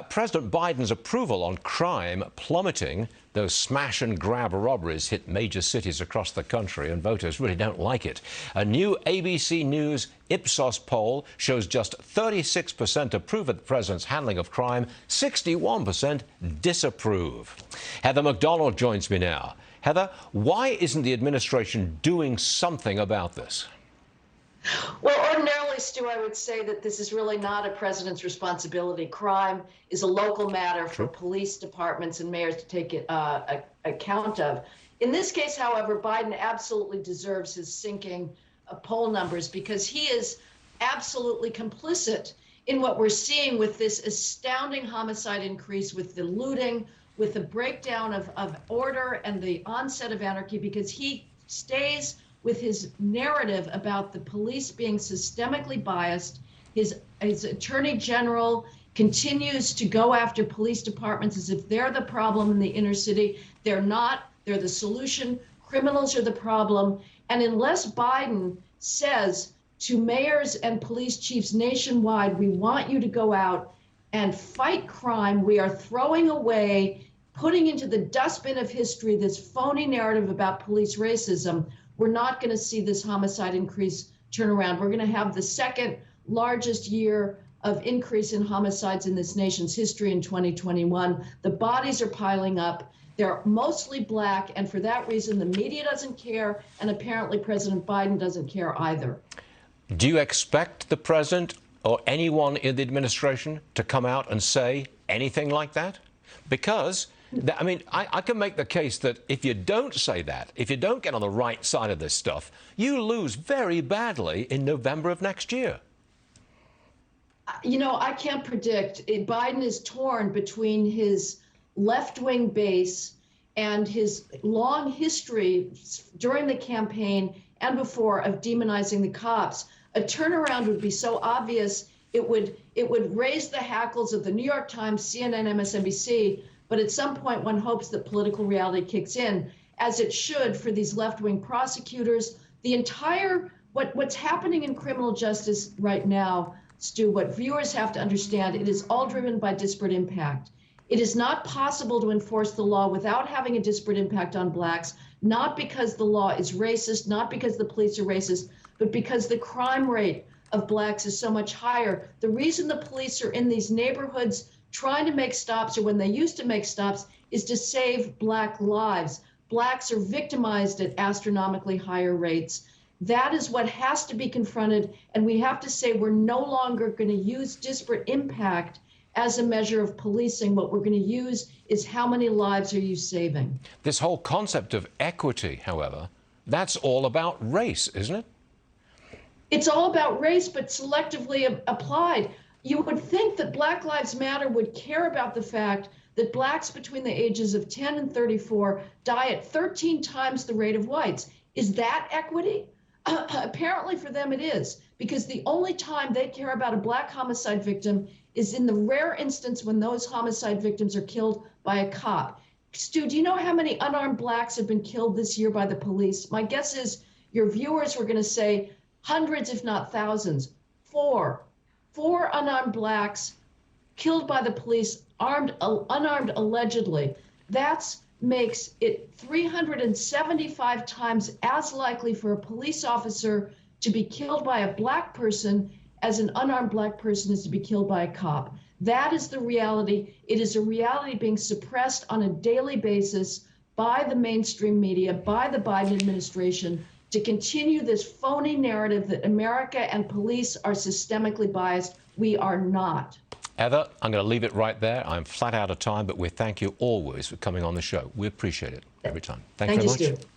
President Biden's approval on crime plummeting. Those smash and grab robberies hit major cities across the country, and voters really don't like it. A new ABC News Ipsos poll shows just 36% approve of the president's handling of crime, 61% disapprove. Heather McDonald joins me now. Heather, why isn't the administration doing something about this? Well, ordinarily, Stu, I would say that this is really not a president's responsibility. Crime is a local matter for police departments and mayors to take account of. In this case, however, Biden absolutely deserves his sinking poll numbers because he is absolutely complicit in what we're seeing with this astounding homicide increase, with the looting, with the breakdown of order and the onset of anarchy, because he stays with his narrative about the police being systemically biased. His attorney general continues to go after police departments as if they're the problem in the inner city. They're not. They're the solution. Criminals are the problem. And unless Biden says to mayors and police chiefs nationwide, we want you to go out and fight crime, we are throwing away, putting into the dustbin of history this phony narrative about police racism, we're not going to see this homicide increase turn around. We're going to have the second largest year of increase in homicides in this nation's history in 2021. The bodies are piling up. They're mostly black, and for that reason, the media doesn't care, and apparently President Biden doesn't care either. Do you expect the president or anyone in the administration to come out and say anything like that? Because I mean, I can make the case that if you don't say that, if you don't get on the right side of this stuff, you lose very badly in November of next year. You know, I can't predict. Biden is torn between his left-wing base and his long history during the campaign and before of demonizing the cops. A turnaround would be so obvious, it would raise the hackles of the New York Times, CNN, MSNBC. But at some point, one hopes that political reality kicks in, as it should for these left-wing prosecutors. The entire, what's happening in criminal justice right now, Stu, what viewers have to understand, it is all driven by disparate impact. It is not possible to enforce the law without having a disparate impact on blacks, not because the law is racist, not because the police are racist, but because the crime rate of blacks is so much higher. The reason the police are in these neighborhoods trying to make stops, or when they used to make stops, is to save black lives. Blacks are victimized at astronomically higher rates. That is what has to be confronted, and we have to say we're no longer going to use disparate impact as a measure of policing. What we're going to use is how many lives are you saving. This whole concept of equity, however, that's all about race, isn't it? It's all about race, but selectively applied. You would think that Black Lives Matter would care about the fact that blacks between the ages of 10 and 34 die at 13 times the rate of whites. Is that equity? Apparently for them it is, because the only time they care about a black homicide victim is in the rare instance when those homicide victims are killed by a cop. Stu, do you know how many unarmed blacks have been killed this year by the police? My guess is your viewers were going to say hundreds, if not thousands. Four unarmed blacks killed by the police, unarmed allegedly. That makes it 375 times as likely for a police officer to be killed by a black person as an unarmed black person is to be killed by a cop. That is the reality. It is a reality being suppressed on a daily basis by the mainstream media, by the Biden administration, to continue this phony narrative that America and police are systemically biased. We are not. Heather, I'm going to leave it right there. I'm flat out of time, but we thank you always for coming on the show. We appreciate it every time. Thank you very much. Stu.